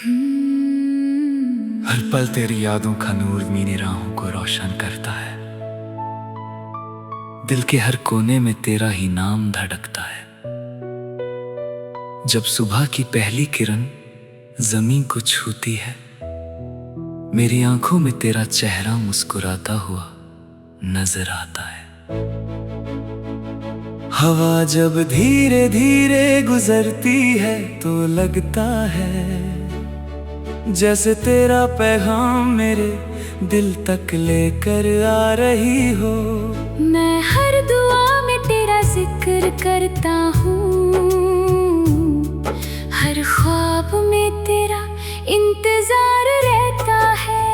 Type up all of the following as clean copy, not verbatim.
हर पल तेरी यादों का नूर मेरी राहों को रोशन करता है। दिल के हर कोने में तेरा ही नाम धड़कता है। जब सुबह की पहली किरण जमीन को छूती है, मेरी आंखों में तेरा चेहरा मुस्कुराता हुआ नजर आता है। हवा जब धीरे धीरे गुजरती है तो लगता है जैसे तेरा पैगाम मेरे दिल तक लेकर आ रही हो। मैं हर दुआ में तेरा जिक्र करता हूँ, हर ख्वाब में तेरा इंतजार रहता है।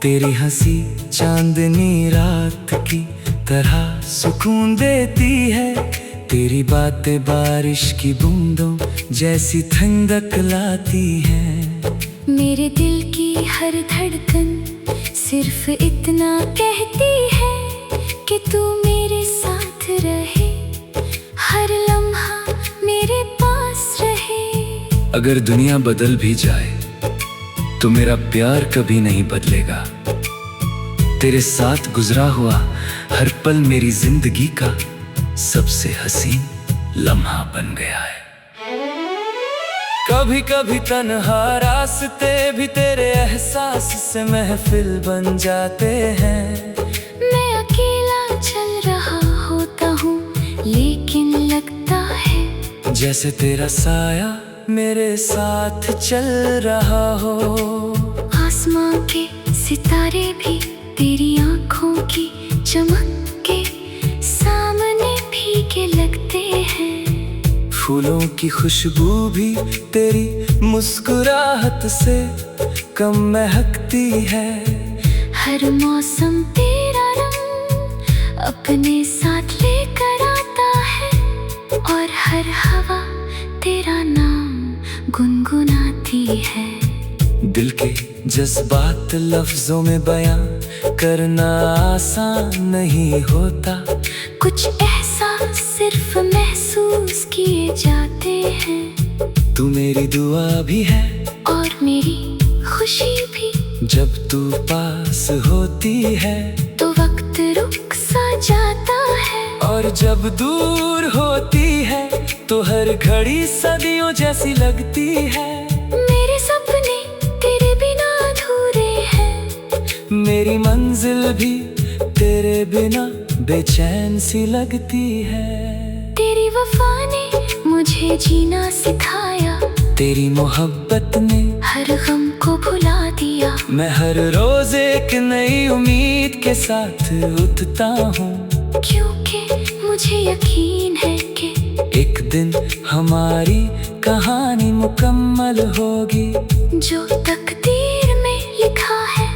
तेरी हंसी चांदनी रात की तरह सुकून देती है। तेरी बातें बारिश की बूंदों जैसी ठंडक लाती है। मेरे दिल की हर धड़कन सिर्फ इतना कहती है कि तू मेरे साथ रहे, हर लम्हा मेरे पास रहे। अगर दुनिया बदल भी जाए तो मेरा प्यार कभी नहीं बदलेगा। तेरे साथ गुजरा हुआ हर पल मेरी जिंदगी का सबसे हसीन लम्हा बन गया है। कभी कभी तन्हा रास्ते भी तेरे एहसास से महफिल बन जाते हैं। मैं अकेला चल रहा होता हूँ लेकिन लगता है जैसे तेरा साया मेरे साथ चल रहा हो। आसमां के सितारे भी तेरी आंखों की चमक के सामने भीगे लगते हैं। फूलों की खुशबू भी तेरी मुस्कुराहट से कम महकती है। हर मौसम तेरा रंग अपने साथ लेकर आता है और हर हवा तेरा नाम गुनगुनाती है। दिल के जज्बात लफ्जों में बयां करना आसान नहीं होता। कुछ एहसास सिर्फ महसूस किए जाते हैं। तू मेरी दुआ भी है और मेरी खुशी भी। जब तू पास होती है तो वक्त रुक सा जाता है, और जब दूर होती है तो हर घड़ी सदियों जैसी लगती है। मेरे सपने तेरे बिना अधूरे हैं, मेरी मंजिल भी तेरे बिना बेचैन सी लगती है। तेरी वफा ने मुझे जीना सिखाया, तेरी मोहब्बत ने हर गम को भुला दिया। मैं हर रोज एक नई उम्मीद के साथ उठता हूँ, क्योंकि मुझे यकीन है कि एक दिन हमारी कहानी मुकम्मल होगी। जो तकदीर में लिखा है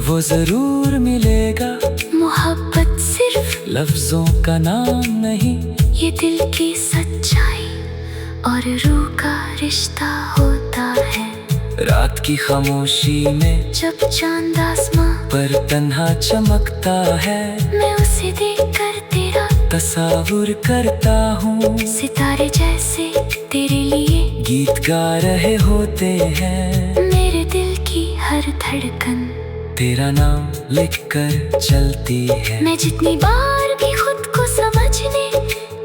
वो जरूर मिलेगा। मोहब्बत सिर्फ लफ्जों का नाम नहीं, ये दिल की सच्चाई और रूह का रिश्ता होता है। रात की खामोशी में जब चांद आसमां पर तन्हा चमकता है, मैं उसे देखकर तेरा तस्वीर करता हूँ। सितारे जैसे तेरे लिए गीत गा रहे होते हैं। मेरे दिल की हर धड़कन तेरा नाम लिखकर चलती है। मैं जितनी बार भी खुद को समझने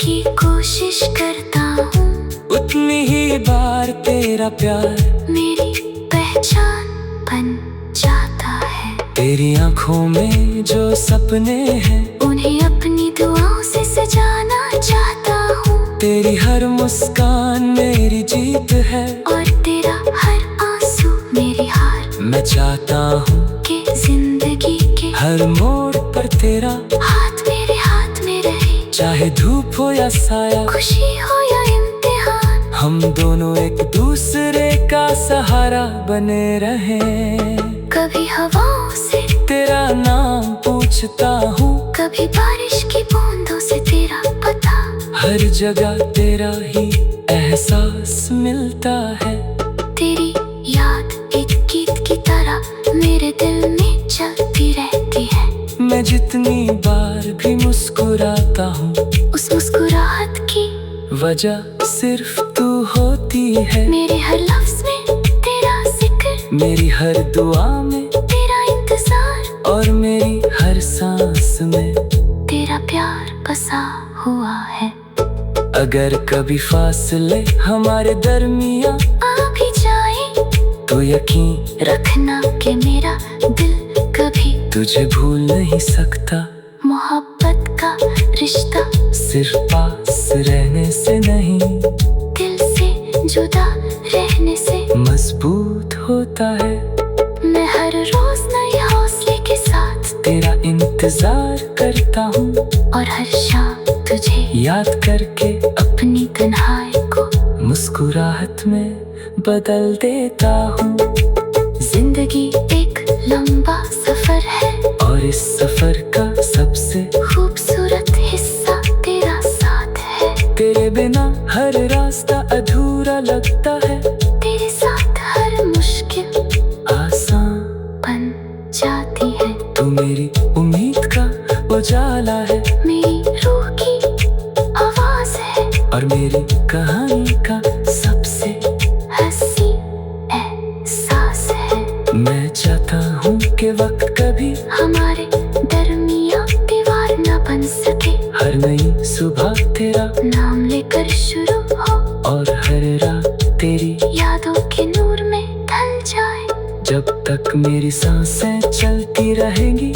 की कोशिश करता हूँ, उतनी ही बार तेरा प्यार मेरी पहचान बन जाता है। तेरी आंखों में जो सपने हैं उन्हें अपनी दुआओं से सजाना चाहता हूँ। तेरी हर मुस्कान मेरी जीत है, और तेरा हर आंसू मेरी हार। मैं चाहता हूँ कि जिंदगी के हर मोड़ पर तेरा हाथ मेरे हाथ में रहे। चाहे धूप हो या साया, खुशी हो या इम्तिहान, हम दोनों एक दूसरे का सहारा बने रहें। कभी हवाओं से तेरा नाम पूछता हूँ, कभी बारिश की बूंदों से तेरा पता। हर जगह तेरा ही एहसास मिलता है। तेरी याद एक गीत की तरह मेरे दिल में चलती रहती है। मैं जितनी बार भी मुस्कुराता हूँ, उस मुस्कुराहट की वजह सिर्फ तू होती है। मेरे हर लफ्ज में मेरी हर दुआ में तेरा इंतजार, और मेरी हर सांस में तेरा प्यार बसा हुआ है। अगर कभी फासले हमारे दरमिया आ भी जाए तो यकीन रखना कि मेरा दिल कभी तुझे भूल नहीं सकता। मोहब्बत का रिश्ता सिर्फ पास रहने से नहीं, दिल से जुदा रहने से मजबूत होता है। मैं हर रोज नए हौसले के साथ तेरा इंतजार करता हूँ, और हर शाम तुझे याद करके अपनी तन्हाई को मुस्कुराहट में बदल देता हूँ। जिंदगी एक लंबा सफर है, और इस सफर का सबसे खूबसूरत हिस्सा तेरा साथ है। तेरे बिना हर रास्ता अधूरा लगता है, तेरे साथ हर मुश्किल आसान बन जाती है। तू मेरी उम्मीद का उजाला है, मेरी रूह की आवाज है, और मेरी कहानी का सबसे हंसी एहसास है। मैं चाहता हूँ कि वक्त कभी हमारे दरमिया दीवार न बन सके। हर नई सुबह तेरा नाम लेकर शुरू हो, और हर रात तेरी यादों के नूर में ढल जाए। जब तक मेरी सांसें चलती रहेंगी,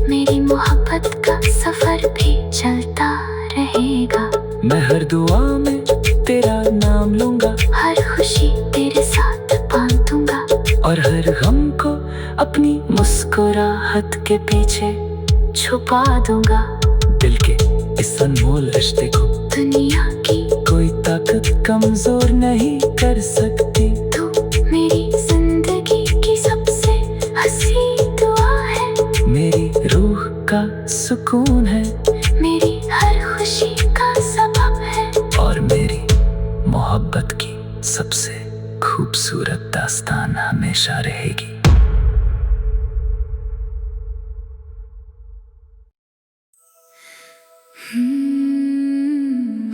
मेरी मोहब्बत का सफर भी चलता रहेगा। मैं हर दुआ में तेरा नाम लूंगा, हर खुशी तेरे साथ बांटूंगा, और हर गम को अपनी मुस्कुराहट के पीछे छुपा दूंगा। दिल के इस अनमोल रिश्ते को दुनिया की कोई ताकत कमजोर नहीं कर सकती। तू मेरी जिंदगी की सबसे हंसी दुआ है, मेरी रूह का सुकून है, मेरी हर खुशी का सबब है, और मेरी मोहब्बत की सबसे खूबसूरत दास्तान हमेशा रहेगी।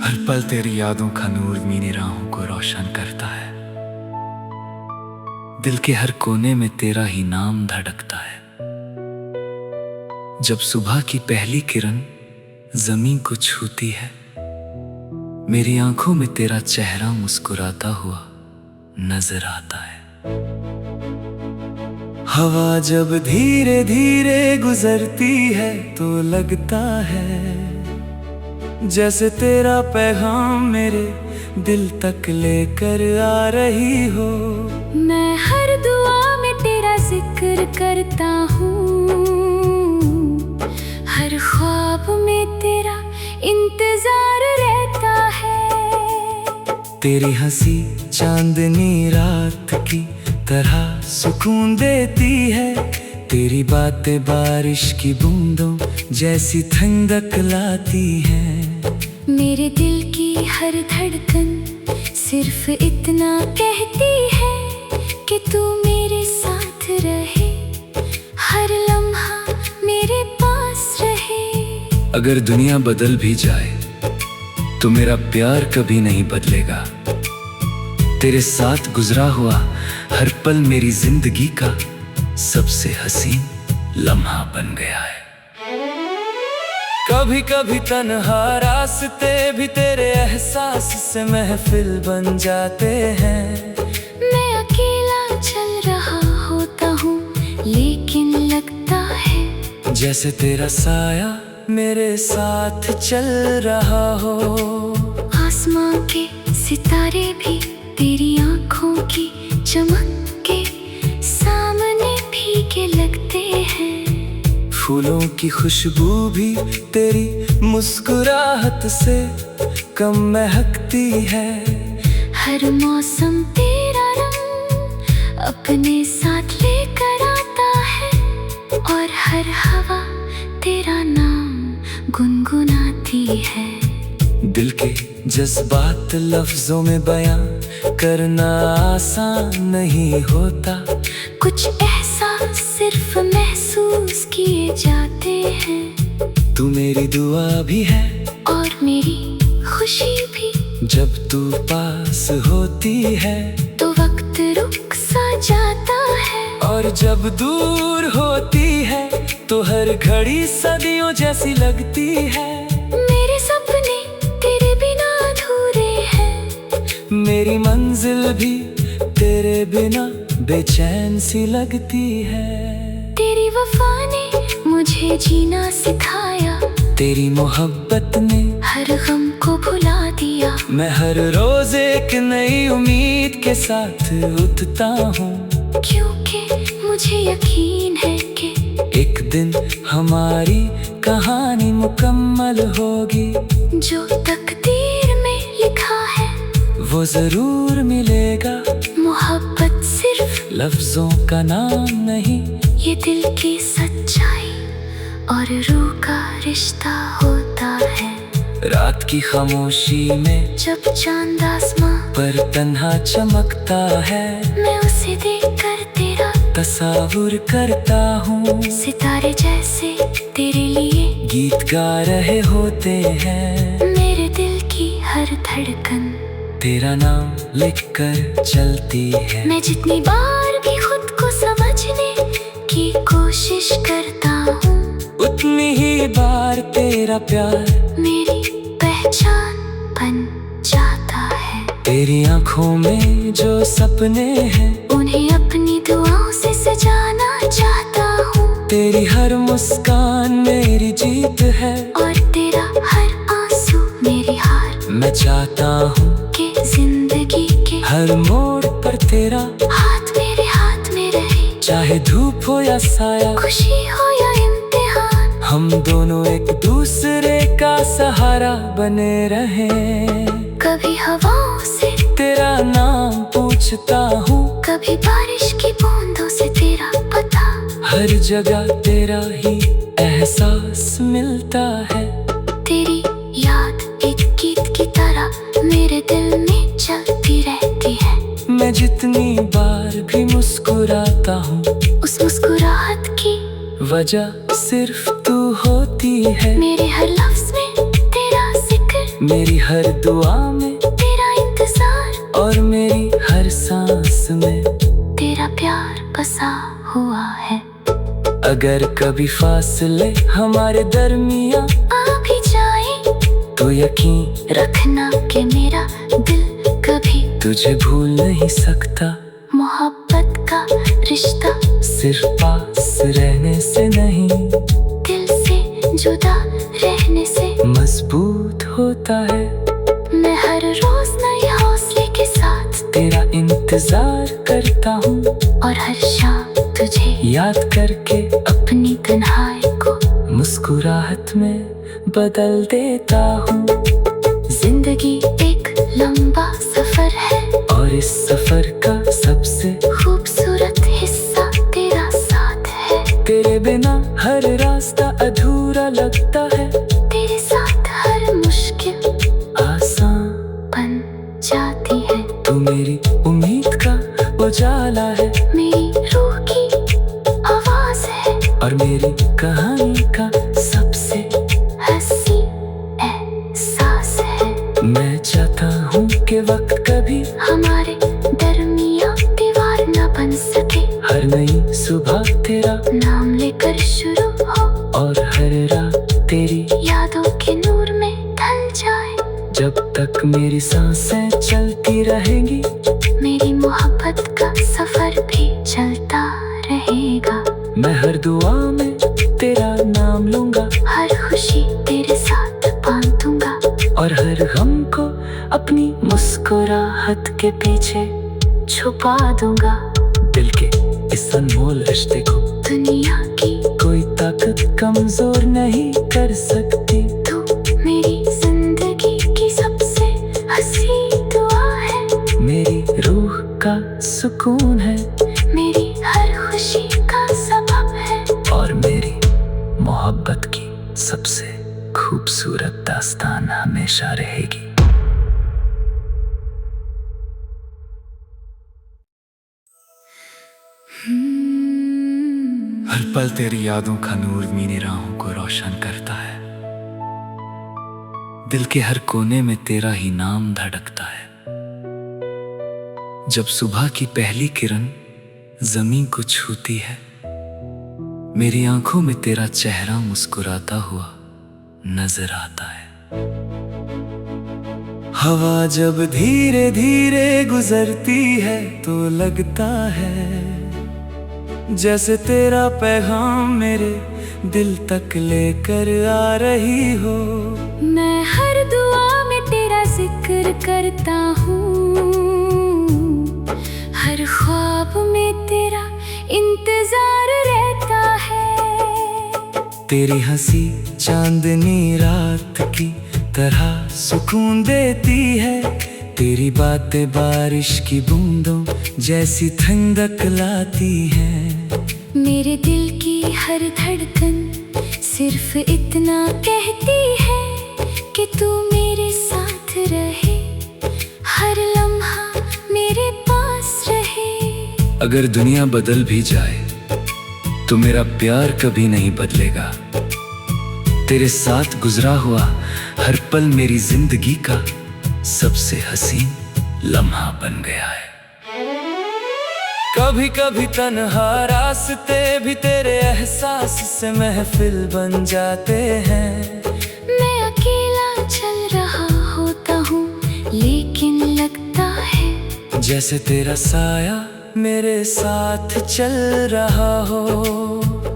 हर पल तेरी यादों का नूर मेरी राहों को रोशन करता है। दिल के हर कोने में तेरा ही नाम धड़कता है। जब सुबह की पहली किरण जमीन को छूती है, मेरी आंखों में तेरा चेहरा मुस्कुराता हुआ नजर आता है। हवा जब धीरे धीरे गुजरती है तो लगता है जैसे तेरा पैगाम मेरे दिल तक लेकर आ रही हो। मैं हर दुआ में तेरा जिक्र करता हूँ, हर ख्वाब में तेरा इंतजार रहता है। तेरी हंसी चांदनी रात की तरह सुकून देती है, तेरी बातें बारिश की बूंदों जैसी ठंडक लाती हैं। मेरे दिल की हर धड़कन सिर्फ इतना कहती है कि तू मेरे साथ रहे, हर लम्हा मेरे पास रहे। अगर दुनिया बदल भी जाए तो मेरा प्यार कभी नहीं बदलेगा। तेरे साथ गुजरा हुआ हर पल मेरी जिंदगी का सबसे हसीन लम्हा बन गया है। कभी कभी तन्हा रास्ते भी तेरे एहसास से महफिल बन जाते हैं। मैं अकेला चल रहा होता हूँ, लेकिन लगता है जैसे तेरा साया मेरे साथ चल रहा हो। आसमां के सितारे भी तेरी आंखों की चमक के सामने भीगे लगते हैं। फूलों की खुशबू भी तेरी मुस्कुराहट से कम महकती है। हर मौसम तेरा रंग अपने साथ लेकर आता है, और हर हवा तेरा नाम गुनगुनाती है। दिल के जज्बात लफ्जों में बयां करना आसान नहीं होता। कुछ एहसास सिर्फ महसूस किए जाते हैं। तू मेरी दुआ भी है और मेरी खुशी भी। जब तू पास होती है तो वक्त रुक सा जाता है, और जब दूर होती है तो हर घड़ी सदियों जैसी लगती है। मेरे सपने तेरे बिना अधूरे हैं, मेरी मंजिल भी तेरे बिना बेचैन सी लगती है। तेरी वफा ने मुझे जीना सिखाया, तेरी मोहब्बत ने हर गम को भुला दिया। मैं हर रोज एक नई उम्मीद के साथ उठता हूँ, क्योंकि मुझे यकीन है कि एक दिन हमारी कहानी मुकम्मल होगी। जो तकदीर में लिखा है वो जरूर मिलेगा। मोहब्बत सिर्फ लफ्जों का नाम नहीं, ये दिल की सच्चाई और रूह का रिश्ता होता है। रात की खामोशी में जब चांद आसमां पर तन्हा चमकता है, मैं उसे देखकर तेरा तस्वीर करता हूँ। सितारे जैसे तेरे लिए गीत गा रहे होते हैं, मेरे दिल की हर धड़कन तेरा नाम लिखकर चलती है। मैं जितनी बार भी खुद को समझने की कोशिश करता हूँ, उतनी ही बार तेरा प्यार मेरी पहचान बन जाता है। तेरी आंखों में जो सपने हैं उन्हें अपनी दुआओं से सजाना चाहता हूँ। तेरी हर मुस्कान मेरी जीत है, और तेरा हर आंसू मेरी हार। मैं चाहता हूँ कि जिंदगी के हर मोड़ पर तेरा हाथ मेरे हाथ में रहे, चाहे धूप हो या साया, खुशी हो या इम्तिहान। हम दोनों एक दूसरे का सहारा बने रहें। कभी हवाओं से तेरा नाम पूछता हूँ, कभी बारिश की बूंदों से तेरा पता। हर जगह तेरा ही एहसास मिलता है। तेरी याद एक गीत की तरह मेरे दिल में चलती रहती है। मैं जितनी बार भी मुस्कुराता हूँ, उस मुस्कुराहट की वजह सिर्फ तू होती है। मेरे हर लफ्ज में तेरा जिक्र, मेरी हर दुआ में तेरा इंतजार, और मेरी हर सांस में तेरा प्यार बसा हुआ है। अगर कभी फासले हमारे दरमिया आ भी जाए तो यकीन रखना कि मेरा दिल कभी तुझे भूल नहीं सकता। मोहब्बत का रिश्ता सिर्फ पास रहने से नहीं, दिल से जुदा रहने से मजबूत होता है। मैं हर रोज नए हौसले के साथ तेरा इंतजार करता हूँ, और हर शाम तुझे याद करके अपनी तन्हाई को मुस्कुराहट में बदल देता हूँ। जिंदगी एक लंबा सफर है, और इस सफर का सबसे खूबसूरत हिस्सा तेरा साथ है। तेरे बिना हर रास्ता अधूरा लगता है, तेरे साथ हर मुश्किल आसान बन जाती है। तू मेरी उम्मीद का उजाला है, मेरी रूह की आवाज है, और मेरी कहानी का सबसे हंसी एहसास है। मैं चाहता हूँ कि वक्त कभी हमारे दरमिया दीवार न बन सके। हर नई सुबह तेरा नाम लेकर शुरू हो, और हर रात तेरी यादों के नूर में ढल जाए। जब तक मेरी सांसें चलती रहेंगी, मेरी मोहब्बत का सफर भी चलता रहेगा। मैं हर दुआ में तेरा नाम लूंगा, हर खुशी तेरे साथ बांटूंगा, और हर गम को अपनी मुस्कुराहट के पीछे छुपा दूंगा। दिल के इस अनमोल रिश्ते को दुनिया की कोई ताकत कमजोर नहीं कर सकती। तू मेरी जिंदगी की सबसे हंसी दुआ है, मेरी रूह का सुकून है, मेरी हर खुशी का सबब है, और मेरी मोहब्बत की सबसे खूबसूरत दास्तान हमेशा रहेगी। हर पल तेरी यादों का नूर मेरी राहों को रोशन करता है। दिल के हर कोने में तेरा ही नाम धड़कता है। जब सुबह की पहली किरण जमीन को छूती है, मेरी आंखों में तेरा चेहरा मुस्कुराता हुआ नजर आता है। हवा जब धीरे धीरे गुजरती है तो लगता है जैसे तेरा पैगाम मेरे दिल तक लेकर आ रही हो। मैं हर दुआ में तेरा जिक्र करता हूँ, हर ख्वाब में तेरा इंतजार रहता है। तेरी हंसी चांदनी रात की तरह सुकून देती है, तेरी बातें बारिश की बूंदों जैसी ठंडक लाती है। मेरे दिल की हर धड़कन सिर्फ इतना कहती है कि तू मेरे साथ रहे, हर लम्हा मेरे पास रहे। अगर दुनिया बदल भी जाए तो मेरा प्यार कभी नहीं बदलेगा। तेरे साथ गुजरा हुआ हर पल मेरी जिंदगी का सबसे हसीन लम्हा बन गया है। कभी कभी तन्हा रास्ते भी तेरे एहसास से महफिल बन जाते हैं। मैं अकेला चल रहा होता हूँ लेकिन लगता है जैसे तेरा साया मेरे साथ चल रहा हो।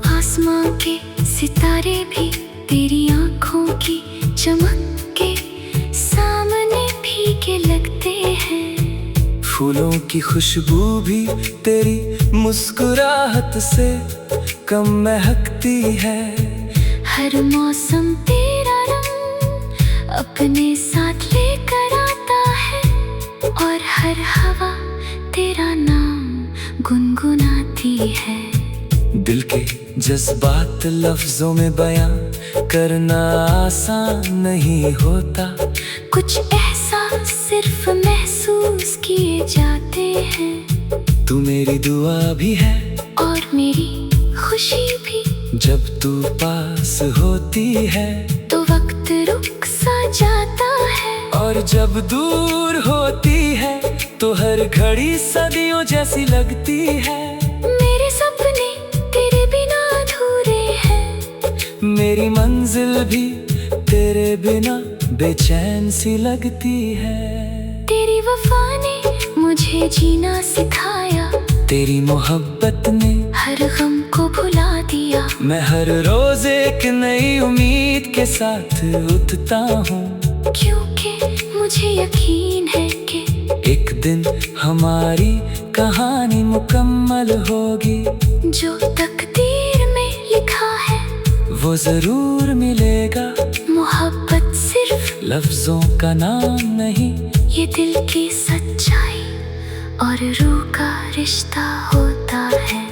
आसमां के सितारे भी तेरी आंखों की चमक के सामने भीगे लगते हैं। फूलों की खुशबू भी तेरी मुस्कुराहट से कम महकती है। हर मौसम तेरा रंग अपने साथ लेकर आता है और हर हवा तेरा नाम गुनगुनाती है। दिल के जज्बात लफ्जों में बयां करना आसान नहीं होता। कुछ एहसास सिर्फ महसूस किए जाते हैं। तू मेरी दुआ भी है और मेरी खुशी भी। जब तू पास होती है तो वक्त रुक सा जाता है, और जब दूर होती है तो हर घड़ी सदियों जैसी लगती है। मेरे सपने तेरे बिना अधूरे हैं, मेरी मंजिल भी तेरे बिना बेचैन सी लगती है। तेरी वफा ने मुझे जीना सिखाया, तेरी मोहब्बत ने हर गम को भुला दिया। मैं हर रोज एक नई उम्मीद के साथ उठता हूँ, क्योंकि मुझे यकीन है कि एक दिन हमारी कहानी मुकम्मल होगी। जो तकदीर में लिखा है वो जरूर मिलेगा। मोहब्बत सिर्फ लफ्जों का नाम नहीं, ये दिल की सच्चाई और रूह का रिश्ता होता है।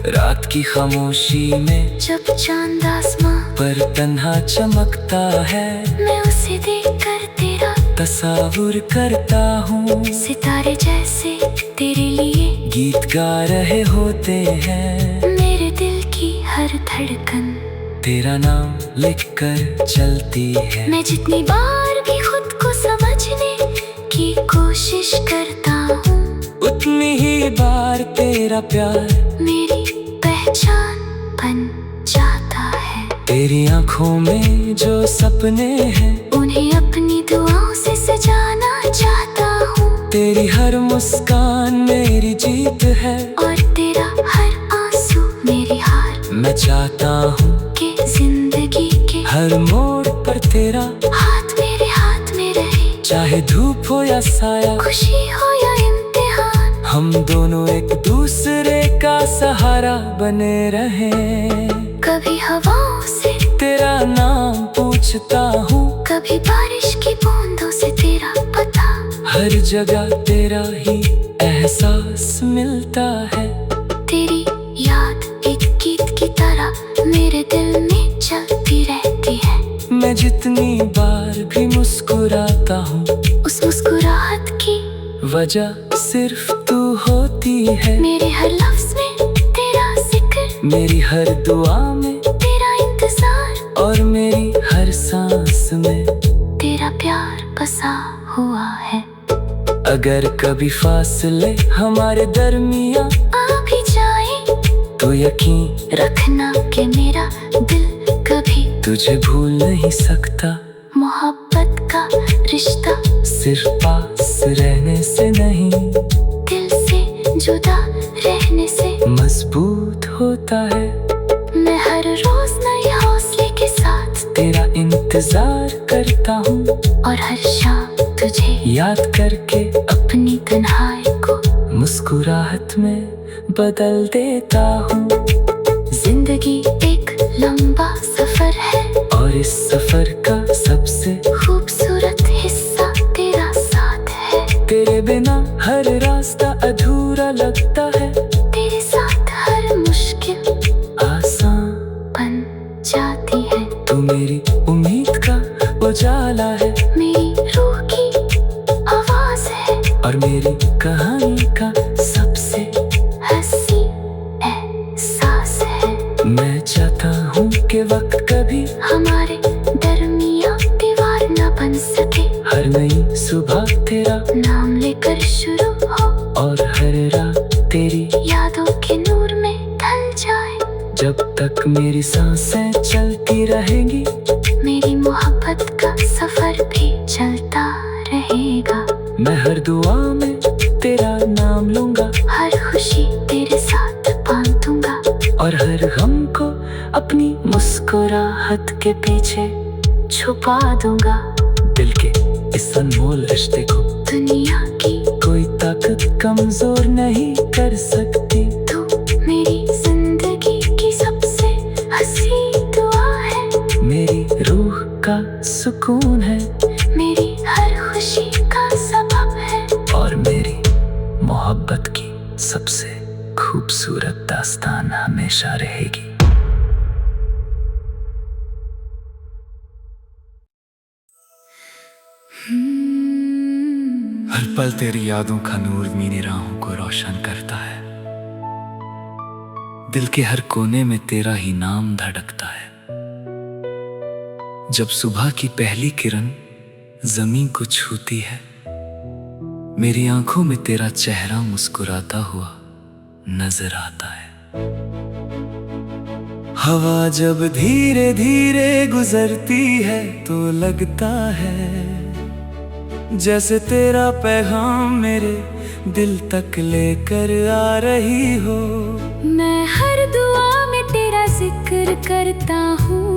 रात की खामोशी में जब चांद आसमां पर तन्हा चमकता है, मैं उसे देखकर तेरा तस्वीर करता हूँ। सितारे जैसे तेरे लिए गीत गा रहे होते हैं। मेरे दिल की हर धड़कन तेरा नाम लिखकर चलती है। मैं जितनी बार भी खुद को समझने की कोशिश करता हूँ, उतनी ही बार तेरा प्यार मेरी पहचान बन जाता है। तेरी आंखों में जो सपने हैं उन्हें अपनी दुआओं से सजाना चाहता हूँ। तेरी हर मुस्कान मेरी जीत है, और तेरा हर आंसू मेरी हार। मैं चाहता हूँ कि जिंदगी के हर मोड़ पर तेरा हाथ मेरे हाथ में रहे। चाहे धूप हो या साया, खुशी हो या इम्तिहान, हम दोनों एक दूसरे का सहारा बने रहें। कभी हवाओं से तेरा नाम पूछता हूँ, कभी बारिश की बूंदों से तेरा पता। हर जगह तेरा ही एहसास मिलता है। तेरी याद एक गीत की तरह मेरे दिल में चलती रहती है। मैं जितनी बार भी मुस्कुराता हूँ, उस मुस्कुराहट की वजह सिर्फ तू होती है। मेरे हर लफ्ज में तेरा जिक्र, मेरी हर दुआ में तेरा इंतजार, और मेरी हर सांस में तेरा प्यार बसा हुआ है। अगर कभी फासले हमारे दरमिया आ भी जाए तो यकीन रखना कि मेरा दिल कभी तुझे भूल नहीं सकता। मोहब्बत का रिश्ता सिर्फ पास रहने से नहीं, दिल से जुदा रहने से मजबूत होता है। मैं हर रोज नए हौसले के साथ तेरा इंतजार करता हूँ, और हर शाम तुझे याद करके अपनी तन्हाई को मुस्कुराहट में बदल देता हूँ। जिंदगी एक लंबा सफर है, और इस सफर का सबसे खूबसूरत हिस्सा तेरा साथ है। तेरे बिना हर रास्ता अधूरा लगता है। तेरे साथ हर मुश्किल आसान बन जाती है। तू मेरी उम्मीद का उजाला है, मेरी रूह की आवाज है, और मेरी कहानी का सबसे हंसी एहसास है। मैं चाहता हूँ कि वक्त कभी हमारे दरमियां दीवार न बन सके। हर नई सुबह तेरा नाम लेकर शुरू हो, और हर रात तेरी यादों के नूर में ढल जाए। जब तक मेरी सांसें चलती रहेंगी, मेरी मोहब्बत का सफर भी चलता रहेगा। मैं हर दुआ में तेरा नाम लूंगा, हर खुशी तेरे साथ बांटूंगा, और हर गम को अपनी मुस्कुराहट के पीछे छुपा दूंगा। दिल के इस अनमोल रिश्ते को दुनिया की कोई ताकत कमजोर नहीं कर सकती। तू मेरी जिंदगी की सबसे हंसी दुआ है। मेरी रूह का सुकून है, मेरी हर खुशी का सबब है, और मेरी मोहब्बत की सबसे खूबसूरत दास्तान हमेशा रहेगी। हर पल तेरी यादों का नूर मेरी राहों को रोशन करता है। दिल के हर कोने में तेरा ही नाम धड़कता है। जब सुबह की पहली किरण जमीन को छूती है, मेरी आंखों में तेरा चेहरा मुस्कुराता हुआ नजर आता है। हवा जब धीरे धीरे गुजरती है तो लगता है जैसे तेरा पैगाम मेरे दिल तक लेकर आ रही हो। मैं हर दुआ में तेरा जिक्र करता हूँ,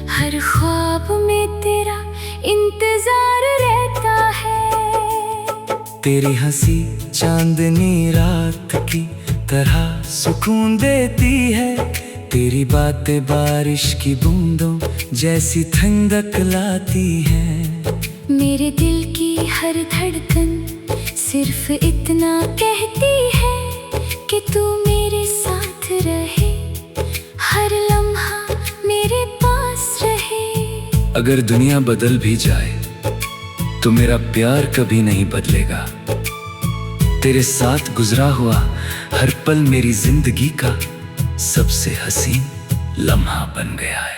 हर ख्वाब में तेरा इंतजार रहता है। तेरी हंसी चांदनी रात की तरह सुकून देती है। तेरी बातें बारिश की बूंदों जैसी ठंडक लाती हैं। मेरे दिल की हर धड़कन सिर्फ इतना कहती है कि तू मेरे साथ रहे, हर लम्हा मेरे पास रहे। अगर दुनिया बदल भी जाए तो मेरा प्यार कभी नहीं बदलेगा। तेरे साथ गुजरा हुआ हर पल मेरी जिंदगी का सबसे हसीन लम्हा बन गया है।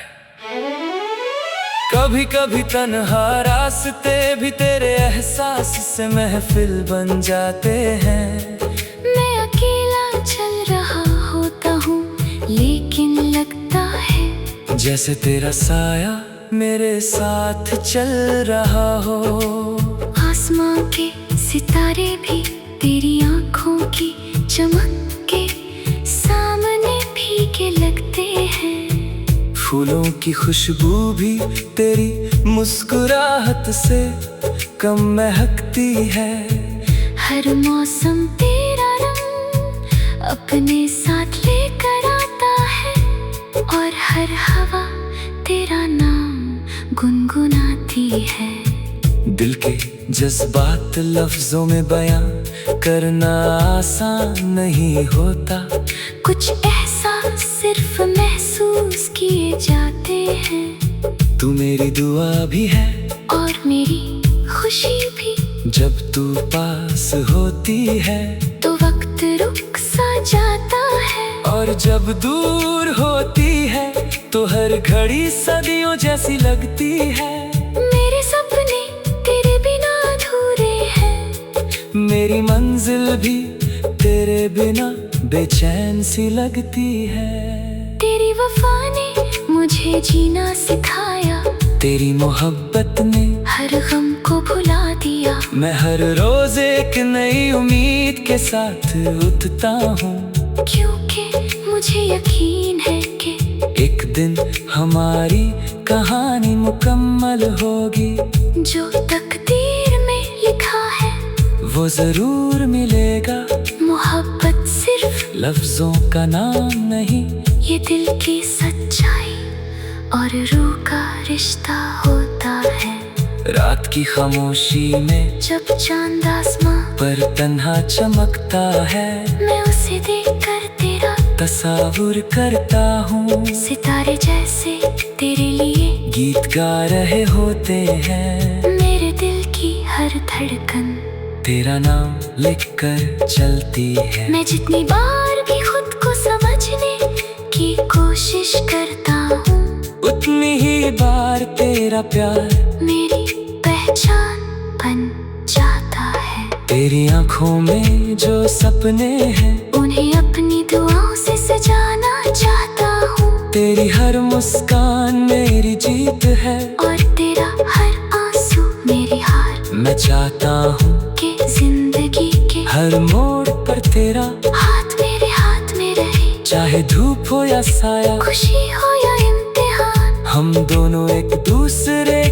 कभी कभी तन्हा रास्ते भी तेरे एहसास से महफिल बन जाते हैं। मैं अकेला चल रहा होता हूँ, लेकिन लगता है जैसे तेरा साया मेरे साथ चल रहा हो। आसमां के सितारे भी तेरी आंखों की चमक के सामने भीगे लगते हैं। फूलों की खुशबू भी तेरी मुस्कुराहट से कम महकती है। हर मौसम तेरा रंग अपने साथ लेकर आता है, और हर हवा तेरा नाम गुनगुनाती है। दिल के जज्बात लफ्जों में बयां करना आसान नहीं होता। कुछ एहसास सिर्फ महसूस किए जाते हैं। तू मेरी दुआ भी है और मेरी खुशी भी। जब तू पास होती है तो वक्त रुक सा जाता है, और जब दूर होती है तो हर घड़ी सदियों जैसी लगती है। मेरे सपने तेरे बिना अधूरे हैं। मेरी मंजिल भी तेरे बिना बेचैन सी लगती है। तेरी वफा ने मुझे जीना सिखाया, तेरी मोहब्बत ने हर गम को भुला दिया। मैं हर रोज एक नई उम्मीद के साथ उठता हूँ, क्योंकि मुझे यकीन है कि एक दिन हमारी कहानी मुकम्मल होगी। जो तकदीर में लिखा है वो जरूर मिलेगा। मोहब्बत सिर्फ लफ्जों का नाम नहीं, ये दिल की सच्चाई और रूह का रिश्ता होता है। रात की खामोशी में जब चांद आसमां पर तन्हा चमकता है, मैं उसे देखकर तेरा तस्वीर करता हूँ। सितारे जैसे तेरे लिए गीत गा रहे होते हैं, मेरे दिल की हर धड़कन तेरा नाम लिखकर चलती है। मैं जितनी बार भी खुद को समझने की कोशिश करता हूँ, उतनी ही बार तेरा प्यार मेरी पहचान बन जाता है। तेरी आंखों में जो सपने हैं, उन्हें अपनी दुआओं से सजाना चाहता हूँ। तेरी हर मुस्कान मेरी जीत है, और तेरा हर आंसू मेरी हार। मैं चाहता हूँ कि जिंदगी के हर मोड़ पर तेरा हाथ मेरे हाथ में रहे। चाहे धूप हो या साया, खुशी हो या इम्तिहान, हम दोनों एक दूसरे